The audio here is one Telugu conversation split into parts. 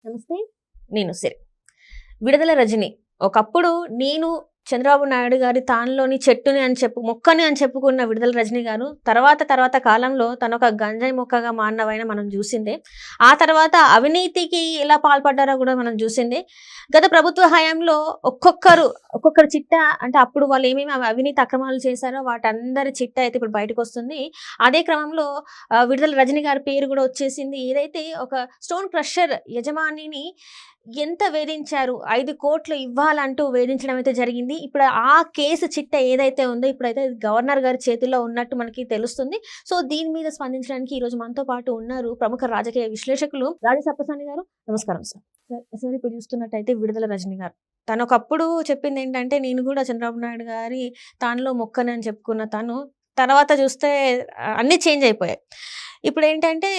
నమస్తే. నేను సిరి. విడుదల రజని ఒకప్పుడు నేను చంద్రబాబు నాయుడు గారి తానులోని చెట్టుని అని మొక్కని అని చెప్పుకున్న విడుదల రజని గారు తర్వాత కాలంలో తను ఒక గంజాయి మొక్కగా మారినవైనా మనం చూసిందే. ఆ తర్వాత అవినీతికి ఎలా పాల్పడ్డారో కూడా మనం చూసిందే. గత ప్రభుత్వ హయాంలో ఒక్కొక్కరు చిట్టా, అంటే అప్పుడు వాళ్ళు ఏమేమి అవినీతి అక్రమాలు చేశారో వాటందరి చిట్టా అయితే ఇప్పుడు బయటకు వస్తుంది. అదే క్రమంలో విడుదల రజని గారి పేరు కూడా వచ్చేసింది. ఏదైతే ఒక స్టోన్ క్రషర్ యజమానిని ఎంత వేధించారు, 5 కోట్లు ఇవ్వాలంటూ వేధించడం అయితే జరిగింది. ఇప్పుడు ఆ కేసు చిట్ట ఏదైతే ఉందో ఇప్పుడైతే గవర్నర్ గారి చేతుల్లో ఉన్నట్టు మనకి తెలుస్తుంది. సో దీని మీద స్పందించడానికి ఈరోజు మనతో పాటు ఉన్నారు ప్రముఖ రాజకీయ విశ్లేషకులు రాజా సప్పసాని గారు. నమస్కారం సార్. సార్ ఇప్పుడు చూస్తున్నట్టయితే విడుదల రజని గారు తను ఒకప్పుడు చెప్పింది ఏంటంటే, నేను కూడా చంద్రబాబు నాయుడు గారి తానులో మొక్కని అని చెప్పుకున్న తను తర్వాత చూస్తే అన్నీ చేంజ్ అయిపోయాయి. ఇప్పుడు ఏంటంటే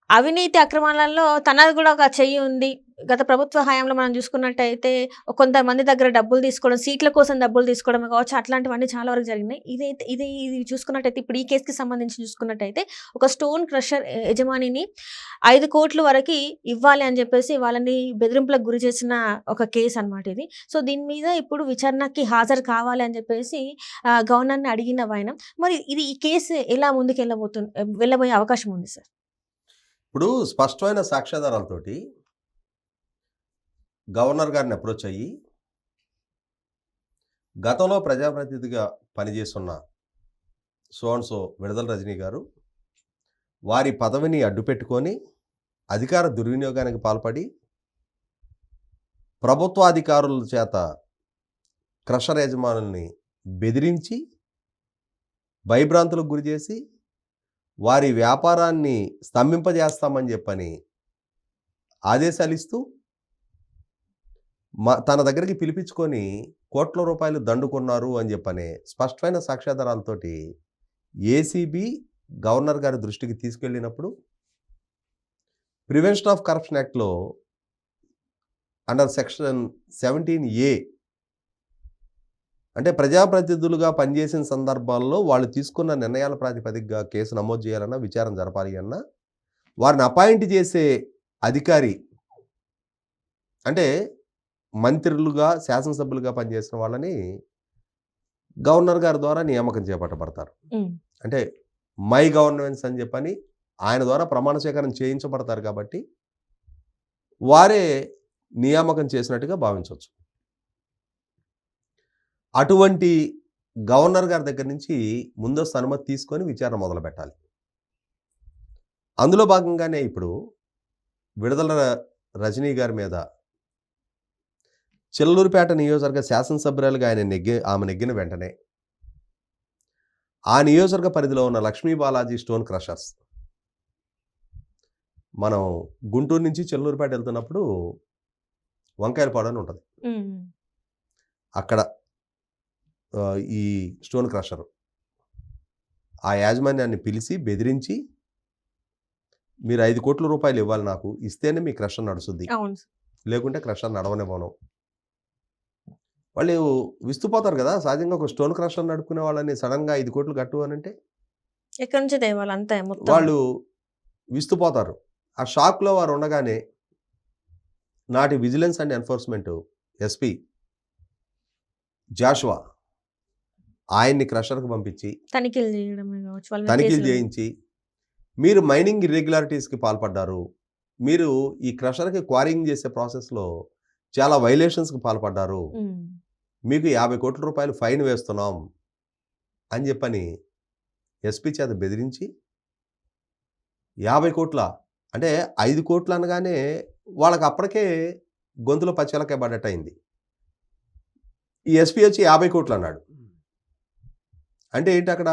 అవినీతి అక్రమాలలో తనది కూడా ఒక చెయ్యి ఉంది. గత ప్రభుత్వ హయాంలో మనం చూసుకున్నట్టయితే కొంతమంది దగ్గర డబ్బులు తీసుకోవడం, సీట్ల కోసం డబ్బులు తీసుకోవడం కావచ్చు, అట్లాంటివన్నీ చాలా వరకు జరిగినాయి. ఇది చూసుకున్నట్టయితే ఇప్పుడు ఈ కేసుకి సంబంధించి చూసుకున్నట్టయితే ఒక స్టోన్ క్రషర్ యజమానిని 5 కోట్ల వరకు ఇవ్వాలి అని చెప్పేసి వాళ్ళని బెదిరింపులకు గురి చేసిన ఒక కేసు అనమాట ఇది. సో దీని మీద ఇప్పుడు విచారణకి హాజరు కావాలి అని చెప్పేసి గవర్నర్ని అడిగిన వైనం. మరి ఈ కేసు ఎలా ముందుకు వెళ్ళబోయే అవకాశం ఉంది సార్? ఇప్పుడు స్పష్టమైన సాక్ష్యాధారాలతోటి గవర్నర్ గారిని అప్రోచ్ అయ్యి గతంలో ప్రజాప్రతినిధిగా పనిచేస్తున్న సో విడుదల రజని గారు వారి పదవిని అడ్డుపెట్టుకొని అధికార దుర్వినియోగానికి పాల్పడి ప్రభుత్వాధికారుల చేత క్రషర్ యజమానుల్ని బెదిరించి భయభ్రాంతులకు గురి చేసి వారి వ్యాపారాన్ని స్తంభింపజేస్తామని చెప్పని ఆదేశాలు ఇస్తూ తన దగ్గరికి పిలిపించుకొని కోట్ల రూపాయలు దండుకున్నారు అని చెప్పనే స్పష్టమైన సాక్ష్యాధారాలతోటి ఏసీబీ గవర్నర్ గారి దృష్టికి తీసుకెళ్ళినప్పుడు ప్రివెన్షన్ ఆఫ్ కరప్షన్ యాక్ట్లో అండర్ సెక్షన్ 17A అంటే ప్రజాప్రతినిధులుగా పనిచేసిన సందర్భాల్లో వాళ్ళు తీసుకున్న నిర్ణయాల ప్రాతిపదికగా కేసు నమోదు చేయాలన్నా, విచారణ జరపాలి అన్నా వారిని అపాయింట్ చేసే అధికారి, అంటే మంత్రులుగా శాసనసభ్యులుగా పనిచేసిన వాళ్ళని గవర్నర్ గారి ద్వారా నియామకం చేపట్టబడతారు. అంటే మై గవర్నెన్స్ అని చెప్పని ఆయన ద్వారా ప్రమాణ స్వీకారం చేయించబడతారు కాబట్టి వారే నియామకం చేసినట్టుగా భావించవచ్చు. అటువంటి గవర్నర్ గారి దగ్గర నుంచి ముందస్తు అనుమతి తీసుకొని విచారణ మొదలు పెట్టాలి. అందులో భాగంగానే ఇప్పుడు విడుదల రజనీ గారి మీద చిల్లూరుపేట నియోజకవర్గ శాసనసభ్యురాలుగా ఆమె నెగ్గిన వెంటనే ఆ నియోజకవర్గ పరిధిలో ఉన్న లక్ష్మీ బాలాజీ స్టోన్ క్రషర్స్, మనం గుంటూరు నుంచి చిల్లూరుపేట వెళ్తున్నప్పుడు వంకాయలపాడు అని ఉంటుంది, అక్కడ ఈ స్టోన్ క్రషర్ ఆ యాజమాన్యాన్ని పిలిచి బెదిరించి, మీరు 5 కోట్ల రూపాయలు ఇవ్వాలి, నాకు ఇస్తేనే మీ క్రషర్ నడుస్తుంది, లేకుంటే క్రషర్ నడవనివ్వను. వాళ్ళు విస్తుపోతారు కదా సహజంగా. ఒక స్టోన్ క్రషర్ నడుపుకునే వాళ్ళని సడన్గా 5 కోట్లు కట్టు అని అంటే ఎక్కడి నుంచి తేవాలి, అంతే వాళ్ళు విస్తుపోతారు. ఆ షాక్లో వారు ఉండగానే నాటి vigilance and enforcement SP Joshua ఆయన్ని క్రషర్కి పంపించి తనిఖీలు చేయించి, మీరు మైనింగ్ ఇర్రెగ్యులారిటీస్కి పాల్పడ్డారు, మీరు ఈ క్రషర్కి క్వారింగ్ చేసే ప్రాసెస్లో చాలా వైలేషన్స్కి పాల్పడ్డారు, మీకు 50 కోట్ల రూపాయలు ఫైన్ వేస్తున్నాం అని చెప్పని ఎస్పీ చేత బెదిరించి 50 కోట్ల అంటే 5 కోట్లు అనగానే వాళ్ళకి అప్పటికే గొంతులో పచ్చెలకాయ పడ్డట్టు అయింది. ఈ ఎస్పీ వచ్చి 50 కోట్లు అన్నాడు. అంటే ఏంటి, అక్కడ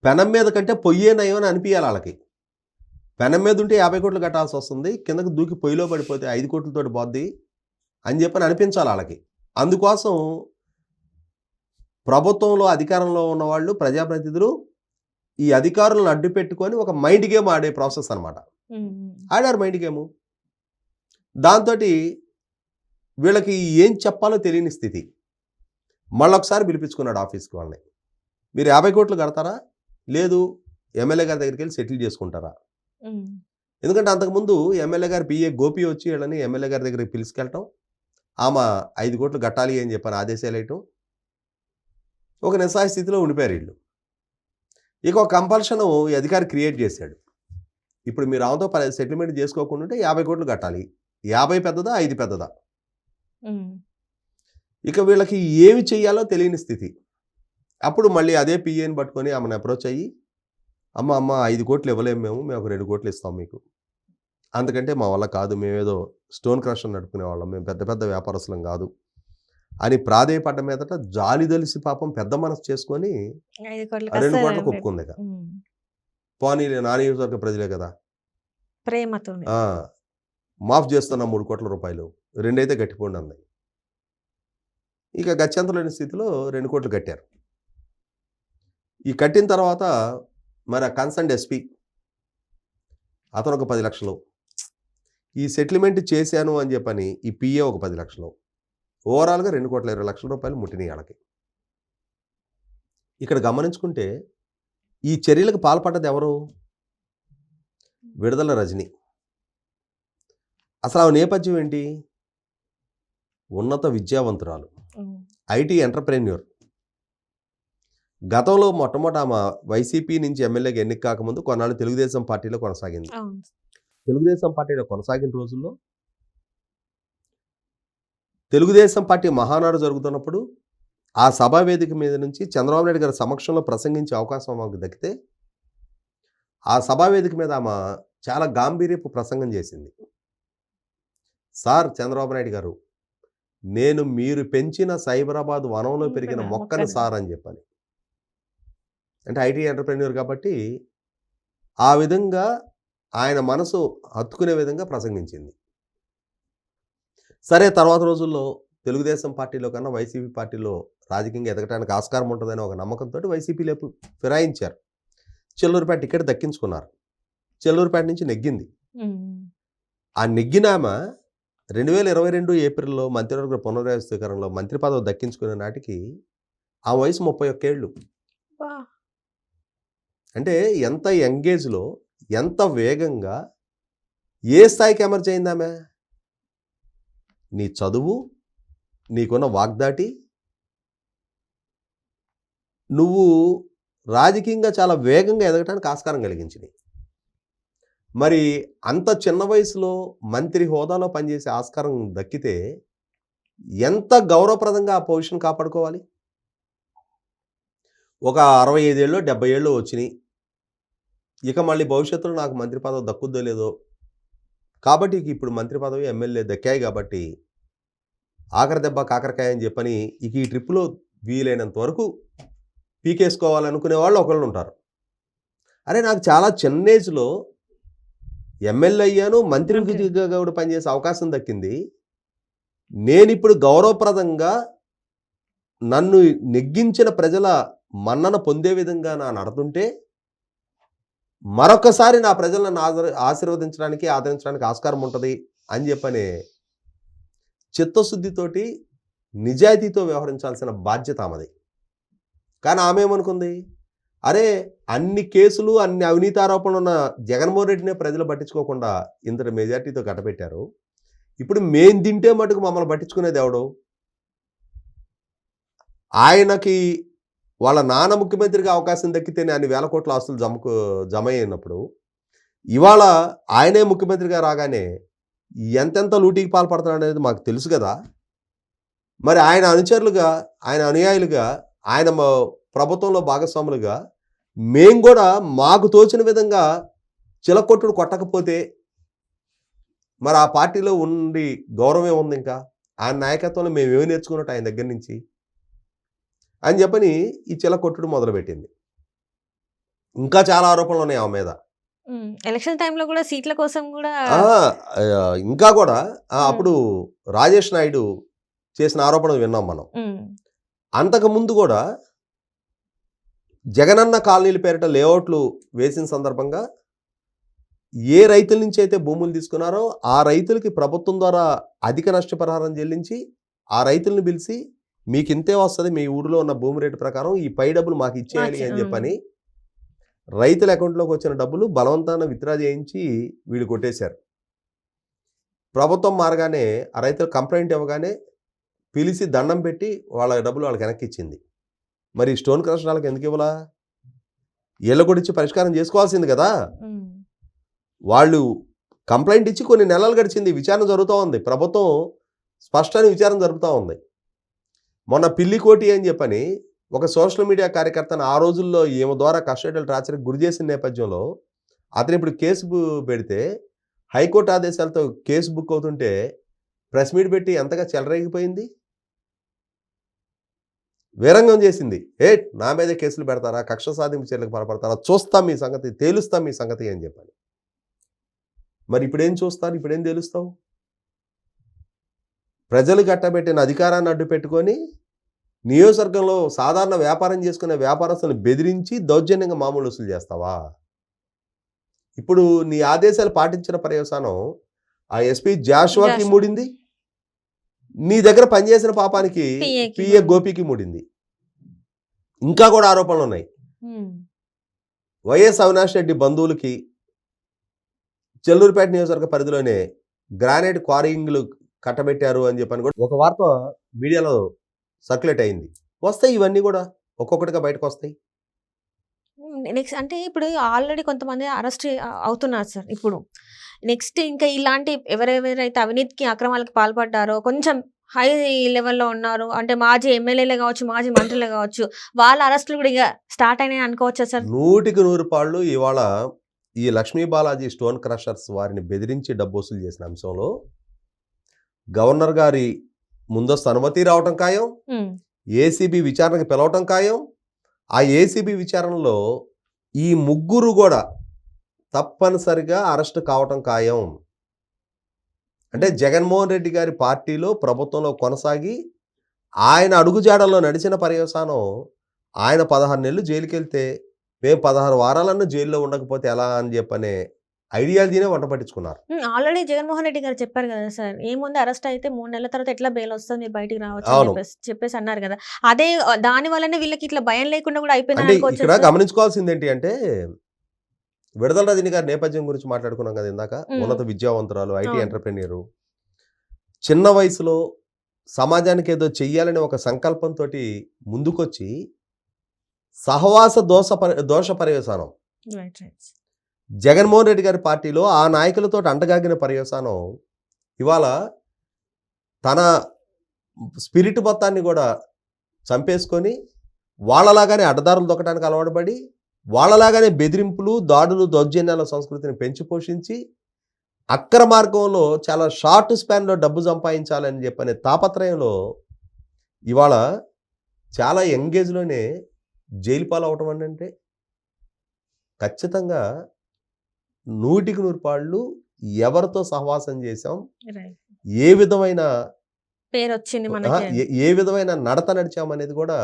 పెనం మీద కంటే పొయ్యే నయం అని అనిపించాలి వాళ్ళకి. పెనం మీద ఉంటే 50 కోట్లు కట్టాల్సి వస్తుంది, కిందకు దూకి పొయ్యిలో పడిపోతే 5 కోట్లతోటి పోద్ది అని చెప్పని అనిపించాలి వాళ్ళకి. అందుకోసం ప్రభుత్వంలో అధికారంలో ఉన్నవాళ్ళు, ప్రజాప్రతినిధులు ఈ అధికారులను అడ్డు పెట్టుకొని ఒక మైండ్ గేమ్ ఆడే ప్రాసెస్ అనమాట. ఆడారు మైండ్ గేము. దాంతో వీళ్ళకి ఏం చెప్పాలో తెలియని స్థితి. మళ్ళొకసారి పిలిపించుకున్నాడు ఆఫీస్కి వాళ్ళని. మీరు 50 కోట్లు కడతారా, లేదు ఎమ్మెల్యే గారి దగ్గరికి వెళ్ళి సెటిల్ చేసుకుంటారా? ఎందుకంటే అంతకుముందు ఎమ్మెల్యే గారి పిఏ గోపి వచ్చి వీళ్ళని ఎమ్మెల్యే గారి దగ్గరికి పిలుచుకెళ్ళటం, ఆమె 5 కోట్లు కట్టాలి అని చెప్పని ఆదేశాలు వేయటం, ఒక నిస్సహాయ స్థితిలో ఉండిపోయారు వీళ్ళు. ఇక ఒక కంపల్షన్ ఈ అధికారి క్రియేట్ చేశాడు. ఇప్పుడు మీరు ఆమెతో సెటిల్మెంట్ చేసుకోకుండా ఉంటే 50 కోట్లు కట్టాలి. 50 పెద్దదా, 5 పెద్దదా? ఇక వీళ్ళకి ఏమి చెయ్యాలో తెలియని స్థితి. అప్పుడు మళ్ళీ అదే పిఏని పట్టుకొని ఆమెను అప్రోచ్ అయ్యి, అమ్మ 5 కోట్లు ఇవ్వలేము మేము ఒక 2 కోట్లు ఇస్తాం మీకు, అందుకంటే మా వల్ల కాదు, మేమేదో స్టోన్ క్రషర్ నడుపుకునే వాళ్ళం, మేము పెద్ద పెద్ద వ్యాపారస్తులం కాదు అని ప్రాధేయపడ్డ మీదట జాలి తెలిసి పాపం పెద్ద మనసు చేసుకొని 2 కోట్లకు ఒప్పుకుంది. పోనీలే నా నియోజకవర్గ ప్రజలే కదా, ప్రేమతో మాఫ్ చేస్తున్నా 3 కోట్ల రూపాయలు, 2 అయితే గట్టిపోండి అంది. ఇక గత్యంతరం లేని స్థితిలో 2 కోట్లు కట్టారు. ఈ కట్టిన తర్వాత మరి ఆ కన్సర్న్ ఎస్పీ అతను ఒక 10 లక్షలు, ఈ సెటిల్మెంట్ చేశాను అని చెప్పని ఈ పిఏ ఒక 10 లక్షలు, ఓవరాల్గా 2,20,00,000 రూపాయలు ముట్టినాయి వాళ్ళకి. ఇక్కడ గమనించుకుంటే ఈ చర్యలకు పాల్పడ్డది ఎవరు? విడుదల రజని. అసలు ఆ నేపథ్యం ఏంటి? ఉన్నత విద్యావంతురాలు, ఐటీ ఎంటర్ప్రెన్యూర్. గతంలో మొట్టమొదట ఆమె వైసీపీ నుంచి ఎమ్మెల్యేగా ఎన్నిక కాకముందు కొన్నాళ్ళు తెలుగుదేశం పార్టీలో కొనసాగింది. తెలుగుదేశం పార్టీలో కొనసాగిన రోజుల్లో తెలుగుదేశం పార్టీ మహానాడు జరుగుతున్నప్పుడు ఆ సభా వేదిక మీద నుంచి చంద్రబాబు నాయుడు గారి సమక్షంలో ప్రసంగించే అవకాశం ఆమెకు దక్కితే ఆ సభా వేదిక మీద ఆమె చాలా గాంభీర్యపు ప్రసంగం చేసింది. సార్ చంద్రబాబు నాయుడు గారు, నేను మీరు పెంచిన సైబరాబాద్ వనంలో పెరిగిన మొక్కను సార్ అని చెప్పాలి. అంటే ఐటీ ఎంటర్ప్రెన్యూర్ కాబట్టి ఆ విధంగా ఆయన మనసు హత్తుకునే విధంగా ప్రసంగించింది. సరే, తర్వాత రోజుల్లో తెలుగుదేశం పార్టీలో కన్నా వైసీపీ పార్టీలో రాజకీయంగా ఎదగడానికి ఆస్కారం ఉంటుందని ఒక నమ్మకంతో వైసీపీలోకి ఫిరాయించారు. చెల్లూరుపేట టికెట్ దక్కించుకున్నారు. చెల్లూరుపేట నుంచి నెగ్గింది. ఆ నెగ్గినామా 2022 ఏప్రిల్లో మంత్రివర్గ పునర్వ్యవస్థీకరణలో మంత్రి పదవి దక్కించుకునే నాటికి ఆ వయసు 31 ఏళ్ళు. అంటే ఎంత యంగేజ్లో ఎంత వేగంగా ఏ స్థాయికి ఎమర్జ్ అయిందామె? నీ చదువు, నీకున్న వాగ్దాటి, నువ్వు రాజకీయంగా చాలా వేగంగా ఎదగటానికి ఆస్కారం కలిగించింది. మరి అంత చిన్న వయసులో మంత్రి హోదాలో పనిచేసే ఆస్కారం దక్కితే ఎంత గౌరవప్రదంగా ఆ పొజిషన్ కాపాడుకోవాలి? ఒక 65 ఏళ్ళు 70 ఏళ్ళు వచ్చినాయి, ఇక మళ్ళీ భవిష్యత్తులో నాకు మంత్రి పదవి దక్కుద్దో లేదో, కాబట్టి ఇప్పుడు మంత్రి పదవి ఎమ్మెల్యే దక్కాయి కాబట్టి ఆఖరి దెబ్బ కాకరకాయ అని చెప్పని ఇక ఈ ట్రిప్లో వీలైనంత వరకు పీకేసుకోవాలనుకునే వాళ్ళు ఒకళ్ళు ఉంటారు. అరే, నాకు చాలా చిన్న ఏజ్లో ఎమ్మెల్యే అయ్యాను, మంత్రిగా కూడా పనిచేసే అవకాశం దక్కింది, నేను ఇప్పుడు గౌరవప్రదంగా నన్ను నెగ్గించిన ప్రజల మన్నన పొందే విధంగా నా నడుతుంటే మరొకసారి నా ప్రజలను ఆశీర్వదించడానికి ఆదరించడానికి ఆస్కారం ఉంటుంది అని చెప్పనే చిత్తశుద్ధితోటి నిజాయితీతో వ్యవహరించాల్సిన బాధ్యత ఆమెది. కానీ ఆమె ఏమనుకుంది, అరే అన్ని కేసులు అన్ని అవినీతి ఆరోపణలు ఉన్న జగన్మోహన్ రెడ్డినే ప్రజలు పట్టించుకోకుండా ఇంతటి మెజార్టీతో కట్టబెట్టారు, ఇప్పుడు మేం తింటే మటుకు మమ్మల్ని పట్టించుకునేది ఎవడు? ఆయనకి వాళ్ళ నాన్న ముఖ్యమంత్రిగా అవకాశం దక్కితేనే అన్ని వేల కోట్ల ఆస్తులు జమ అయినప్పుడు ఇవాళ ఆయనే ముఖ్యమంత్రిగా రాగానే ఎంతెంత లూటీకి పాల్పడుతున్నాడు అనేది మాకు తెలుసు కదా. మరి ఆయన అనుచరులుగా, ఆయన అనుయాయులుగా, ఆయన ప్రభుత్వంలో భాగస్వాములుగా మేం కూడా మాకు తోచిన విధంగా చిలకొట్టుడు కొట్టకపోతే మరి ఆ పార్టీలో ఉండి గౌరవమే ఉంది? ఇంకా ఆయన నాయకత్వంలో మేము ఏమి నేర్చుకున్నట్టు ఆయన దగ్గర నుంచి అని చెప్పని ఈ చిలకొట్టుడు మొదలుపెట్టింది. ఇంకా చాలా ఆరోపణలు ఉన్నాయి ఆమె మీద. ఎలక్షన్ టైంలో కూడా సీట్ల కోసం కూడా ఇంకా కూడా అప్పుడు రాజేష్ నాయుడు చేసిన ఆరోపణలు విన్నాం మనం. అంతకు ముందు కూడా జగనన్న కాలనీల పేరిట లేఅవుట్లు వేసిన సందర్భంగా ఏ రైతుల నుంచి అయితే భూములు తీసుకున్నారో ఆ రైతులకి ప్రభుత్వం ద్వారా అధిక నష్టపరిహారం చెల్లించి ఆ రైతులను పిలిచి మీకు ఇంతే వస్తుంది, మీ ఊరిలో ఉన్న భూమి రేటు ప్రకారం ఈ పై డబ్బులు మాకు ఇచ్చేయాలి అని చెప్పని రైతుల అకౌంట్లోకి వచ్చిన డబ్బులు బలవంతాన విత్డ్రా చేయించి వీళ్ళు కొట్టేశారు. ప్రభుత్వం మారగానే ఆ రైతులు కంప్లైంట్ ఇవ్వగానే పిలిచి దండం పెట్టి వాళ్ళ డబ్బులు వాళ్ళకి వెనక్కి ఇచ్చింది. మరి స్టోన్ క్రషర్ వాళ్ళకి ఎందుకు ఇవ్వలా? వీళ్ళ కూడా ఇచ్చి పరిష్కారం చేసుకోవాల్సింది కదా. వాళ్ళు కంప్లైంట్ ఇచ్చి కొన్ని నెలలు గడిచింది, విచారణ జరుగుతూ ఉంది, ప్రభుత్వం స్పష్టమైన విచారణ జరుపుతూ ఉంది. మొన్న పిల్లికోటి అని చెప్పని ఒక సోషల్ మీడియా కార్యకర్తను ఆ రోజుల్లో ఈమె ద్వారా కస్టోడియల్ టార్చర్కి గురి చేసిన నేపథ్యంలో అతను ఇప్పుడు కేసు పెడితే హైకోర్టు ఆదేశాలతో కేసు బుక్ అవుతుంటే ప్రెస్ మీట్ పెట్టి ఎంతగా చెలరేగిపోయింది, వీరంగం చేసింది. నా మీదే కేసులు పెడతారా, కక్ష సాధింపు చర్యలకు పాల్పడతారా, చూస్తాం మీ సంగతి, తేలుస్తాం మీ సంగతి అని చెప్పాలి. మరి ఇప్పుడేం చూస్తారు, ఇప్పుడేం తేలుస్తావు? ప్రజలు కట్టబెట్టిన అధికారాన్ని అడ్డు పెట్టుకొని నియోజకవర్గంలో సాధారణ వ్యాపారం చేసుకునే వ్యాపారస్తులను బెదిరించి దౌర్జన్యంగా మామూలు వసూలు చేస్తావా? ఇప్పుడు నీ ఆదేశాలు పాటించిన పర్యవసానం ఆ ఎస్పీ జాషువాకి మూడింది, నీ దగ్గర పనిచేసిన పాపానికి పిఏ గోపికి మూడింది. ఇంకా కూడా ఆరోపణలు ఉన్నాయి. వైఎస్ అవినాష్ రెడ్డి బంధువులకి చెల్లూరుపేట నియోజకవర్గ పరిధిలోనే గ్రానైట్ క్వారీయింగ్లు కట్టబెట్టారు అని చెప్పని కూడా ఒక వార్త మీడియాలో సర్క్యులేట్ అయింది. వస్తాయి ఇవన్నీ కూడా ఒక్కొక్కటిగా బయటకు వస్తాయి. నెక్స్ట్ అంటే ఇప్పుడు ఆల్రెడీ కొంతమంది అరెస్ట్ అవుతున్నారు సార్. ఇప్పుడు నెక్స్ట్ ఇంకా ఇలాంటి ఎవరెవరైతే అవినీతికి అక్రమాలకు పాల్పడ్డారో, కొంచెం హై లెవెల్లో ఉన్నారు అంటే మాజీ ఎమ్మెల్యేలే కావచ్చు, మాజీ మంత్రులే కావచ్చు, వాళ్ళ అరెస్టులు కూడా ఇక స్టార్ట్ అయినాయి అనుకోవచ్చా సార్? 100% పాళ్ళు ఇవాళ ఈ లక్ష్మీ బాలాజీ స్టోన్ క్రషర్స్ వారిని బెదిరించి డబ్బు వసూలు చేసిన అంశంలో గవర్నర్ గారి ముందస్తు అనుమతి రావటం ఖాయం, ఏసీబీ విచారణకు పిలవటం ఖాయం. ఆ ఏసీబీ విచారణలో ఈ ముగ్గురు కూడా తప్పనిసరిగా అరెస్ట్ కావటం ఖాయం. అంటే జగన్మోహన్ రెడ్డి గారి పార్టీలో ప్రభుత్వంలో కొనసాగి ఆయన అడుగుజాడల్లో నడిచిన పర్యవసానం ఆయన 16 నెలలు జైలుకి వెళ్తే మేము 16 వారాలన్నా జైల్లో ఉండకపోతే ఎలా అని చెప్పనే ఐడియాలజీనే వంట పట్టించుకున్నారు. ఆల్రెడీ జగన్మోహన్ రెడ్డి గారు చెప్పారు కదా సార్, ఏముంది అరెస్ట్ అయితే 3 నెలల తర్వాత ఎట్లా బెయిల్ వస్తుంది, మీరు బయటికి రావచ్చు చెప్పేసి అన్నారు కదా. అదే దాని వల్లనే వీళ్ళకి ఇట్లా భయం లేకుండా కూడా అయిపోయింది. ఇక్కడ గమనించుకోవాల్సింది ఏంటి అంటే, విడుదల రజని గారి నేపథ్యం గురించి మాట్లాడుకున్నాం కదా ఇందాక. ఉన్నత విద్యావంతురాలు, ఐటీ ఎంటర్ప్రెన్యూర్, చిన్న వయసులో సమాజానికి ఏదో చెయ్యాలనే ఒక సంకల్పంతో ముందుకొచ్చి సహవాస దోష పర్యవసానం జగన్మోహన్ రెడ్డి గారి పార్టీలో ఆ నాయకులతో అంటగాగిన పర్యవసానం ఇవాళ తన స్పిరిట్ మొత్తాన్ని కూడా చంపేసుకొని వాళ్ళలాగానే అడ్డదారులు దొక్కడానికి అలవాటు పడి వాళ్ళలాగానే బెదిరింపులు, దాడులు, దౌర్జన్యాల సంస్కృతిని పెంచి పోషించి అక్ర మార్గంలో చాలా షార్ట్ స్పాన్లో డబ్బు సంపాదించాలని చెప్పనే తాపత్రయంలో ఇవాళ చాలా యంగేజ్లోనే జైలు పాలు అవటం అంటే ఖచ్చితంగా 100% పాళ్ళు ఎవరితో సహవాసం చేశాం, ఏ విధమైన పేరు వచ్చింది, ఏ విధమైన నడత నడిచాం అనేది కూడా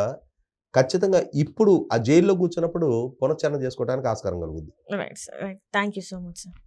ఖచ్చితంగా ఇప్పుడు ఆ జైల్లో కూర్చున్నప్పుడు పునశ్చరణ చేసుకోవడానికి ఆస్కారం కలుగుద్ది. Right sir, thank you so much sir.